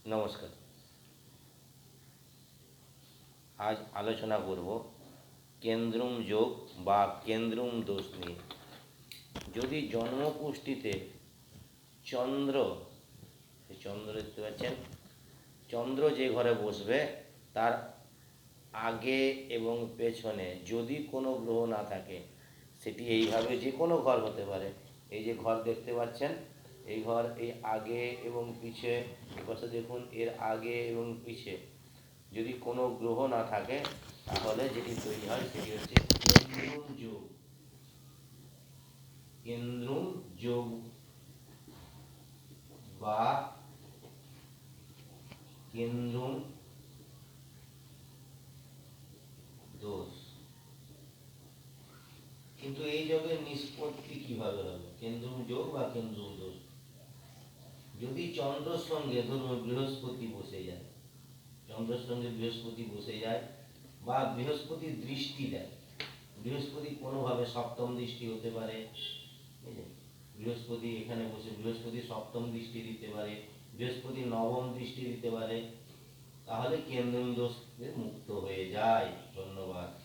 নমস্কার। আজ আলোচনা করব কেন্দ্রুম যোগ বা কেন্দ্রুম দোষ নিয়ে। যদি জন্মকুষ্ঠিতে চন্দ্র, চন্দ্র দেখতে পাচ্ছেন, চন্দ্র যে ঘরে বসবে তার আগে এবং পেছনে যদি কোনো গ্রহ না থাকে, সেটি এইভাবে যে কোনো ঘর হতে পারে। এই যে ঘর দেখতে পাচ্ছেন, এই ঘর, এই আগে এবং পিছে, এপাশে দেখুন, এর আগে এবং পিছে যদি কোনো গ্রহ না থাকে, তাহলে যেটি তৈরি হয় সেটি হচ্ছে কেন্দ্রুম যোগ। কেন্দ্রুম যোগ বা কেন্দ্রুম দোষ। কিন্তু এই যোগের নিষ্পত্তি কিভাবে হবে? কেন্দ্রুম যোগ বা কেন্দ্রুম দোষ যদি চন্দ্রের সঙ্গে ধরুন বৃহস্পতি বসে যায়, চন্দ্রের সঙ্গে বৃহস্পতি বসে যায় বা বৃহস্পতি দৃষ্টি দেয়, বৃহস্পতি কোনোভাবে সপ্তম দৃষ্টি হতে পারে, বৃহস্পতি এখানে বসে বৃহস্পতি সপ্তম দৃষ্টি দিতে পারে, বৃহস্পতি নবম দৃষ্টি দিতে পারে, তাহলে কেন্দ্রুম দোষ মুক্ত হয়ে যায়। ধন্যবাদ।